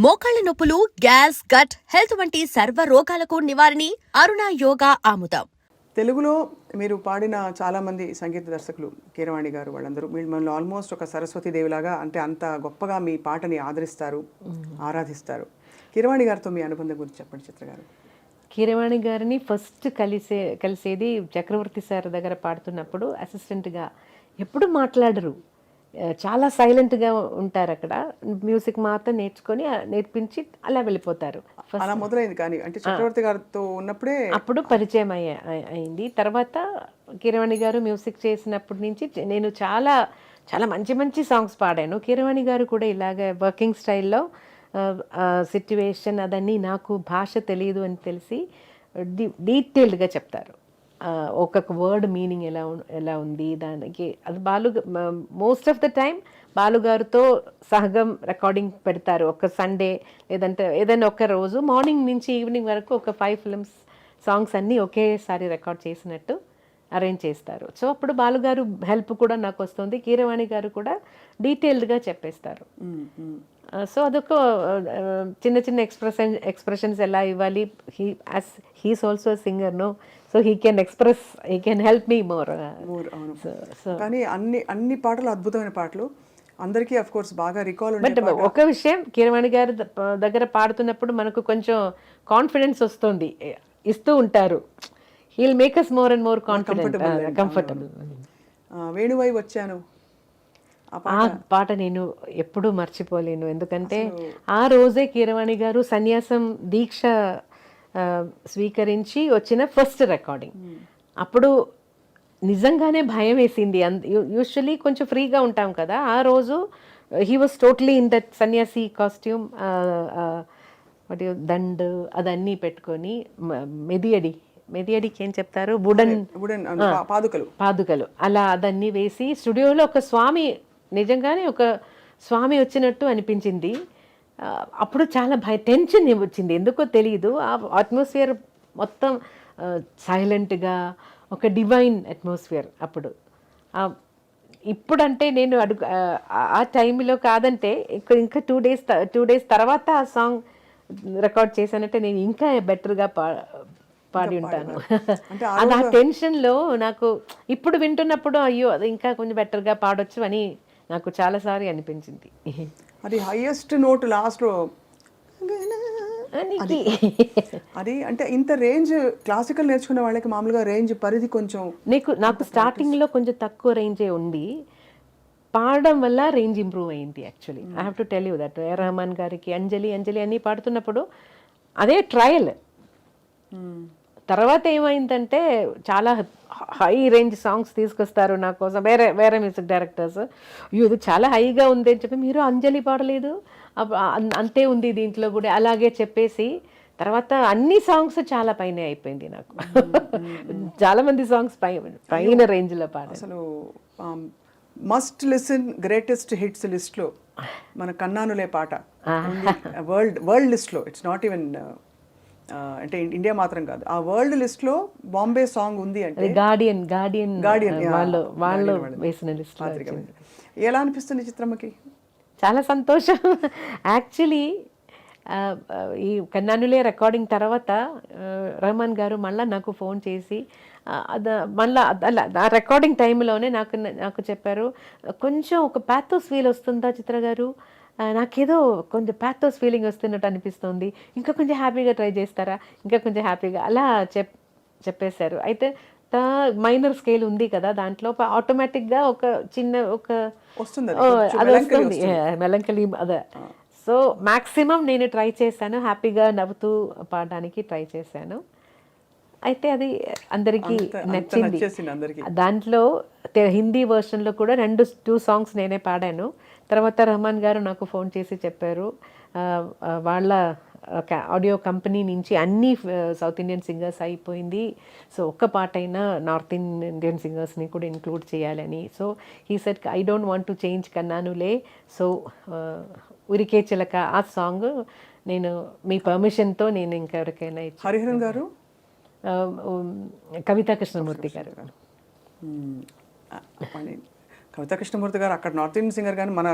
మోకాళ్ల నొప్పులు, gas, gut health వంటి సర్వ రోగాలకు నివారణి అరుణ యోగా ఆముదం. తెలుగులో మీరు పాడిన చాలామంది సంగీత దర్శకులు కీరవాణి గారు వాళ్ళందరూ మిమ్మల్ని ఆల్మోస్ట్ ఒక సరస్వతి దేవిలాగా అంటే అంత గొప్పగా మీ పాటని ఆదరిస్తారు, ఆరాధిస్తారు. కీరవాణి గారితో మీ అనుబంధం గురించి చెప్పండి చిత్ర గారు. కీరవాణి గారిని ఫస్ట్ కలిసేది చక్రవర్తి సార్ దగ్గర పాడుతున్నప్పుడు. అసిస్టెంట్గా ఎప్పుడు మాట్లాడరు, చాలా సైలెంట్గా ఉంటారు. అక్కడ మ్యూజిక్ మాత్రం నేర్పించి అలా వెళ్ళిపోతారు. అలా మొదలైంది కానీ అంటే చక్రవర్తి గారితో ఉన్నప్పుడే అప్పుడు పరిచయం అయింది. తర్వాత కీరవాణి గారు మ్యూజిక్ చేసినప్పటి నుంచి నేను చాలా చాలా మంచి మంచి సాంగ్స్ పాడాను. కీరవాణి గారు కూడా ఇలాగ వర్కింగ్ స్టైల్లో సిట్యువేషన్ అదన్నీ నాకు భాష తెలియదు అని తెలిసి డీటెయిల్డ్గా చెప్తారు. ఒక్కొక్క వర్డ్ మీనింగ్ ఎలా ఉంది దానికి. అది మోస్ట్ ఆఫ్ ద టైం బాలుగారితో సహగం రికార్డింగ్ పెడతారు. ఒక సండే లేదంటే ఏదైనా ఒక రోజు మార్నింగ్ నుంచి ఈవినింగ్ వరకు ఒక 5 ఫిల్మ్స్ సాంగ్స్ అన్నీ ఒకేసారి రికార్డ్ చేసినట్టు అరేంజ్ చేస్తారు. సో అప్పుడు బాలుగారు హెల్ప్ కూడా నాకు వస్తుంది. కీరవాణి గారు కూడా డీటెయిల్డ్గా చెప్పేస్తారు. సో అదొక చిన్న చిన్న ఎక్స్ప్రెషన్స్ ఎలా ఇవ్వాలి. He's also singer no, so he can help me more. కానీ అన్ని పాటలు అద్భుతమైన పాటలు, అందరికీ అఫ్ కోర్స్ బాగా రికాల్. బట్ ఒక విషయం, కీరవాణి గారి దగ్గర పాడుతున్నప్పుడు మనకు కొంచెం కాన్ఫిడెన్స్ వస్తుంది, ఇస్తూ ఉంటారు. He'll make us more and more comfortable. వేణువై వచ్చాను ఆ పాట నేను ఎప్పుడూ మర్చిపోలేను. ఎందుకంటే ఆ రోజే కీరవాణి గారు సన్యాసం దీక్ష స్వీకరించి వచ్చిన ఫస్ట్ రికార్డింగ్. అప్పుడు నిజంగానే భయం వేసింది. యూజువలీ కొంచెం ఫ్రీగా ఉంటాం కదా, ఆ రోజు he was totally in that సన్యాసి కాస్ట్యూమ్, దండ్ అదన్నీ పెట్టుకొని మెదియడికి ఏం చెప్తారు, పాదుకలు అలా అదన్నీ వేసి స్టూడియోలో ఒక స్వామి, నిజంగానే ఒక స్వామి వచ్చినట్టు అనిపించింది. అప్పుడు చాలా టెన్షన్ వచ్చింది, ఎందుకో తెలియదు. ఆ అట్మాస్ఫియర్ మొత్తం సైలెంట్గా ఒక డివైన్ అట్మాస్ఫియర్. అప్పుడు ఇప్పుడంటే నేను ఆ టైంలో కాదంటే ఇంకా 2 డేస్ తర్వాత ఆ సాంగ్ రికార్డ్ చేశానంటే నేను ఇంకా బెటర్గా పాడి ఉంటాను. అది ఆ టెన్షన్లో నాకు ఇప్పుడు వింటున్నప్పుడు అయ్యో అది ఇంకా కొంచెం బెటర్గా పాడొచ్చు అని నాకు చాలాసార్లు అనిపించింది. అది హైయెస్ట్ నోట్ లాస్ట్లో అది అంటే ఇంత రేంజ్ క్లాసికల్ నేర్చుకునే వాళ్ళకి మామూలుగా రేంజ్ పరిధి కొంచెం నాకు స్టార్టింగ్లో కొంచెం తక్కువ రేంజే ఉంది. పాడడం వల్ల రేంజ్ ఇంప్రూవ్ అయింది. Actually I have to tell you that Rahman గారికి అంజలి అన్నీ పాడుతున్నప్పుడు అదే ట్రయల్. తర్వాత ఏమైందంటే చాలా హై రేంజ్ సాంగ్స్ తీసుకొస్తారు నా కోసం వేరే మ్యూజిక్ డైరెక్టర్స్. ఇది చాలా హైగా ఉంది అని చెప్పి, మీరు అంజలి పాడలేదు, అంతే ఉంది దీంట్లో కూడా అలాగే చెప్పేసి తర్వాత అన్ని సాంగ్స్ చాలా పైన అయిపోయింది నాకు. చాలా మంది సాంగ్స్ పైన రేంజ్లో పాడారు. అసలు మస్ట్ లిసన్ గ్రేటెస్ట్ హిట్స్ లిస్ట్లో మన కన్నానులే పాట వరల్డ్ లిస్ట్లో, ఇట్స్ నాట్ ఈవెన్ అంటే ఇండియా మాత్రం కాదు, ఆ వరల్డ్ లిస్ట్లో బాంబే సాంగ్ ఉంది అంటే గార్డియన్ వాళ్ళు వేసిన లిస్ట్. ఎలా అనిపిస్తుంది చిత్రమ్మకి? చాలా సంతోషం. యాక్చువల్లీ ఈ కన్నానులే రికార్డింగ్ తర్వాత రెహమాన్ గారు మళ్ళీ నాకు ఫోన్ చేసి మళ్ళీ ఆ రికార్డింగ్ టైంలోనే నాకు చెప్పారు, కొంచెం ఒక ప్యాథోస్ ఫీల్ వస్తుందా చిత్ర గారు, నాకేదో కొంచెం ప్యాథోస్ ఫీలింగ్ వస్తున్నట్టు అనిపిస్తుంది, ఇంకా కొంచెం హ్యాపీగా ట్రై చేస్తారా, ఇంకా కొంచెం హ్యాపీగా అలా చెప్పేశారు. అయితే మైనర్ స్కేల్ ఉంది కదా, దాంట్లో ఆటోమేటిక్గా ఒక చిన్న అది వస్తుంది మెలంకలీ అదే. సో మ్యాక్సిమం నేను ట్రై చేశాను, హ్యాపీగా నవ్వుతూ పాడడానికి ట్రై చేశాను. అయితే అది అందరికీ నచ్చింది. దాంట్లో హిందీ వర్షన్లో కూడా 2 సాంగ్స్ నేనే పాడాను. తర్వాత రెహమాన్ గారు నాకు ఫోన్ చేసి చెప్పారు, వాళ్ళ ఆడియో కంపెనీ నుంచి అన్ని సౌత్ ఇండియన్ సింగర్స్ అయిపోయింది, సో ఒక్క పాట అయినా నార్త్ ఇండియన్ సింగర్స్ని కూడా ఇంక్లూడ్ చేయాలని. So he said I don't want to change కన్నానులే, సో ఉరికే చిలక ఆ సాంగ్ నేను మీ పర్మిషన్తో నేను ఇంకెవరికైనా ఇచ్చాను. హరిహరన్ గారు, కవితా కృష్ణమూర్తి గారు. కవిత కృష్ణమూర్తి గారు అక్కడ నార్త్ ఇండియన్ సింగర్ కానీ మన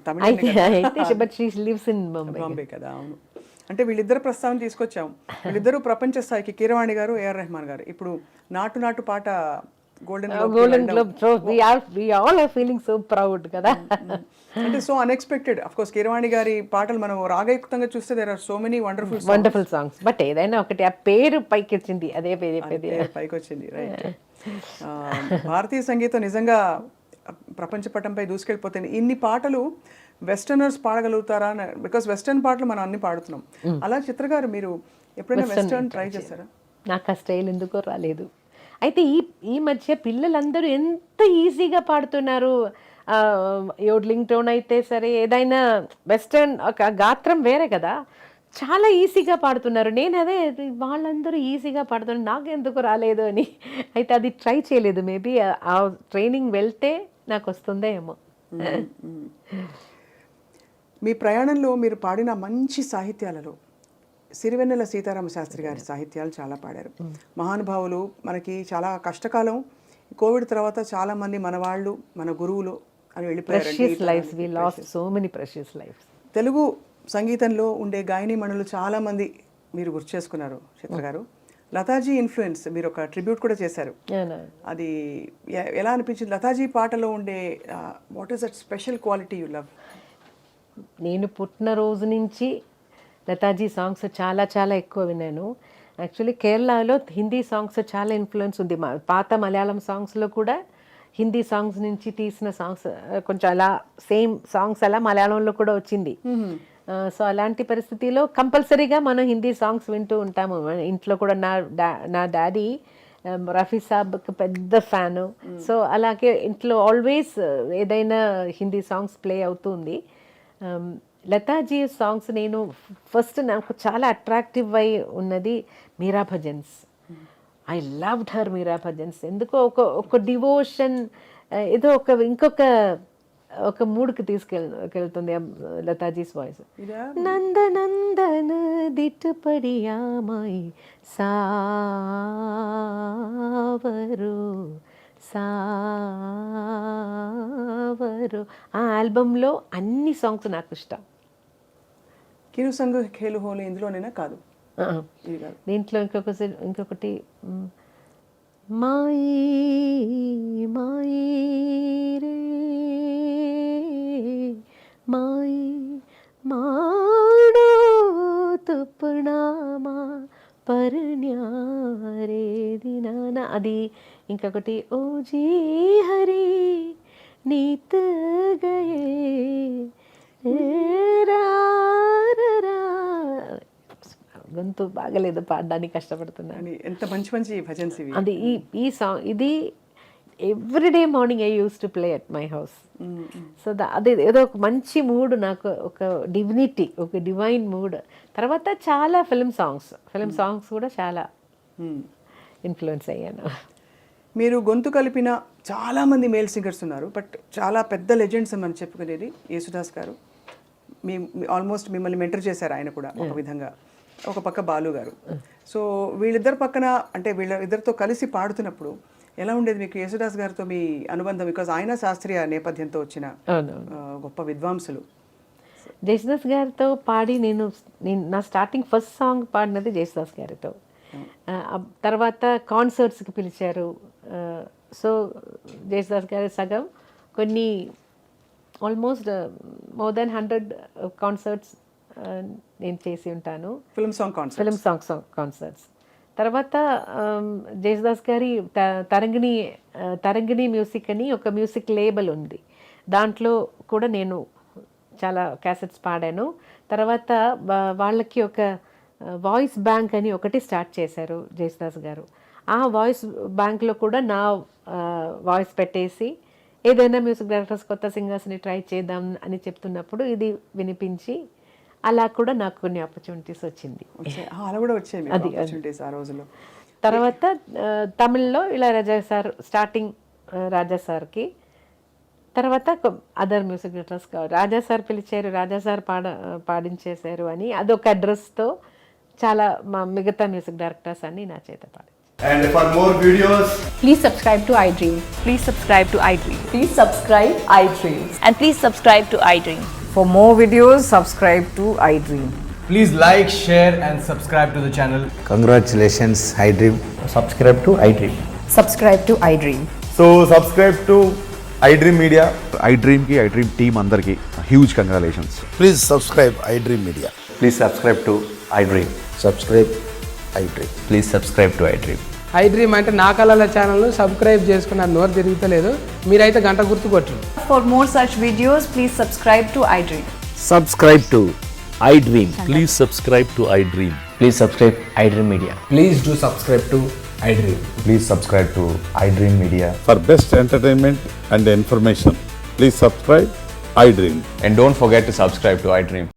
తమిళ అయితే but she lives in Bombay. Bombay కదా, అవును. అంటే వీళ్ళిద్దరు ప్రస్తావన తీసుకొచ్చాం. వీళ్ళిద్దరూ ప్రపంచ స్థాయికి, కీరవాణి గారు, ఏఆర్ రెహమాన్ గారు. ఇప్పుడు నాటు నాటు పాట golden globe. So we all are feeling so proud కదా. అంటే so unexpected. Of course Keeravani గారి పాటలు మనం రాగయుక్తంగా చూస్తే there are so many wonderful songs. But ఏదైనా ఒకటి ఆ పేరు పైకి వచ్చింది, అదే పైకి వచ్చింది, రైట్. భారతీయ సంగీతం నిజంగా ప్రపంచ పటంపై దూసుకెళ్ళిపోతుంది. ఇన్ని పాటలు వెస్టర్నర్స్ పాడగలుగుతారా? బికాస్ వెస్టర్న్ పాటలు మనం అన్ని పాడుతున్నాం. అలా చిత్ర గారు మీరు ఎప్పుడైనా వెస్టర్న్ ట్రై చేస్తారా? నాకు ఆ స్టైల్ ఎందుకో రాలేదు. అయితే ఈ మధ్య పిల్లలందరూ ఎంత ఈజీగా పాడుతున్నారు. యోడ్లింగ్ టోన్ అయితే సరే, ఏదైనా వెస్టర్న్ ఒక గాత్రం వేరే కదా, చాలా ఈజీగా పాడుతున్నారు. నేను అదే వాళ్ళందరూ ఈజీగా పాడుతున్నారు, నాకు ఎందుకు రాలేదు అని. అయితే అది ట్రై చేయలేదు. మేబీ ఆ ట్రైనింగ్ వెళ్తే నాకు వస్తుందే ఏమో. మీ ప్రయాణంలో మీరు పాడిన మంచి సాహిత్యాలలో సిరివెన్నెల సీతారామ శాస్త్రి గారి సాహిత్యాలు చాలా పాడారు. మహానుభావులు. మనకి చాలా కష్టకాలం, కోవిడ్ తర్వాత చాలా మంది మన వాళ్ళు, మన గురువులు అని వెళ్ళిపోయారు. తెలుగు సంగీతంలో ఉండే గాయనీమణులు చాలా మంది మీరు గుర్తు చేసుకున్నారు చిత్ర గారు. లతాజీ ఇన్ఫ్లుయెన్స్, మీరు ఒక ట్రిబ్యూట్ కూడా చేశారు. అది ఎలా అనిపించింది? లతాజీ పాటలో ఉండే what is that special quality you love? నేను పుట్టిన రోజు నుంచి లతాజీ సాంగ్స్ చాలా చాలా ఎక్కువ విన్నాను. యాక్చువల్లీ కేరళలో హిందీ సాంగ్స్ చాలా ఇన్ఫ్లుయెన్స్ ఉంది. పాత మలయాళం సాంగ్స్లో కూడా హిందీ సాంగ్స్ నుంచి తీసిన సాంగ్స్ కొంచెం అలా సేమ్ సాంగ్స్ అలా మలయాళంలో కూడా వచ్చింది. సో అలాంటి పరిస్థితిలో కంపల్సరీగా మనం హిందీ సాంగ్స్ వింటూ ఉంటాము. ఇంట్లో కూడా నా డాడీ రఫీ సాబ్కి పెద్ద ఫ్యాను. సో అలాగే ఇంట్లో ఆల్వేస్ ఏదైనా హిందీ సాంగ్స్ ప్లే అవుతుంది. లతాజీ సాంగ్స్ నేను ఫస్ట్ నాకు చాలా అట్రాక్టివ్ అయి ఉన్నది Meera bhajans. I loved her Meera bhajans. ఎందుకో ఒక డివోషన్, ఏదో ఒక మూడ్కి తీసుకెళ్తుంది లతాజీస్ వాయిస్. నందనందన దిట్టుపడియామాయి సావరు సావరు. ఆ ఆల్బంలో అన్ని సాంగ్స్ నాకు ఇష్టం. కిరు సంగ్ ఖేలు హోలీ ఇందులోనేనా? కాదు, దీంట్లో ఇంకొకటి మాయి మాయి రే మాయి మాడో తుప్పణామా పర్ణ్యారే దినానా, అది. ఇంకొకటి O G Hari neath Gaye గొంతు బాగలేదు, పాడడానికి కష్టపడుతున్నాను. ఎంత మంచి మంచి భజన్స్ ఇవి. అది ఈ సాంగ్ ఇది everyday morning I use to play at my house. So అది ఏదో ఒక మంచి మూడ్, నాకు ఒక డివినిటీ, ఒక డివైన్ మూడ్. తర్వాత చాలా ఫిల్మ్ సాంగ్స్ కూడా చాలా ఇన్ఫ్లుయెన్స్ అయ్యాను. మీరు గొంతు కలిపిన చాలామంది మేల్ సింగర్స్ ఉన్నారు, బట్ చాలా పెద్ద లెజెండ్స్ అని చెప్పుకునేది యేసుదాస్ గారు. ఆల్మోస్ట్ మిమ్మల్ని మెంటర్ చేశారు ఆయన కూడా ఒక విధంగా. ఒక పక్క బాలు గారు. సో వీళ్ళిద్దరు పక్కన, అంటే వీళ్ళిద్దరితో కలిసి పాడుతున్నప్పుడు ఎలా ఉండేది మీకు యేసుదాస్ గారితో మీ అనుబంధం? బికాజ్ ఆయన శాస్త్రీయ నేపథ్యంతో వచ్చిన గొప్ప విద్వాంసులు. జేసుదాస్ గారితో పాడి నేను నా స్టార్టింగ్ ఫస్ట్ సాంగ్ పాడినది జేసుదాస్ గారితో. తర్వాత కాన్సర్ట్స్కి పిలిచారు. సో జేసుదాస్ గారి సగం కొన్ని ఆల్మోస్ట్ మోర్ దెన్ 100 కాన్సర్ట్స్ నేను చేసి ఉంటాను. Film song concerts. తర్వాత జేసుదాస్ గారి తరంగిణి మ్యూజిక్ అని ఒక మ్యూజిక్ లేబుల్ ఉంది, దాంట్లో కూడా నేను చాలా క్యాసెట్స్ పాడాను. తర్వాత వాళ్ళకి ఒక వాయిస్ బ్యాంక్ అని ఒకటి స్టార్ట్ చేశారు జేసుదాస్ గారు. ఆ వాయిస్ బ్యాంక్లో కూడా నా వాయిస్ పెట్టేసి ఏదైనా మ్యూజిక్ డైరెక్టర్స్ కొత్త సింగర్స్ని ట్రై చేద్దాం అని చెప్తున్నప్పుడు ఇది వినిపించి అలా కూడా నాకు కొన్ని ఆపర్చునిటీస్ వచ్చింది. తర్వాత తమిళ్లో ఇళయరాజా సార్, స్టార్టింగ్ రాజా సార్కి, తర్వాత అదర్ మ్యూజిక్ డైరెక్టర్స్ రాజా సార్ పిలిచారు, రాజా సార్ పాడించేశారు అని అదొక అడ్రస్తో చాలా మా మిగతా మ్యూజిక్ డైరెక్టర్స్ అన్ని నా చేత పాడించారు. And for more videos, Please subscribe to iDream. Please subscribe to iDream. Please subscribe iDream. And please subscribe to iDream. For more videos, subscribe to iDream. Please like, share and subscribe to the channel. Congratulations, iDream. Subscribe to iDream. Subscribe to iDream. so subscribe to iDream Media. iDream team andarki huge congratulations. Please subscribe iDream Media. Please subscribe to iDream. Subscribe iDream. Please subscribe to iDream. iDream అంటే నా కళల ఛానల్ను subscribe చేసుకున్న నోరు తిరుగుతలేదు, మీరైతే గంట గుర్తు కొట్టండి. For more such videos, please subscribe to iDream. Subscribe to iDream. Please subscribe to iDream. Please subscribe iDream Media. Please do subscribe to iDream. Please subscribe to iDream Media. For best entertainment and information, please subscribe iDream. And don't forget to subscribe to iDream.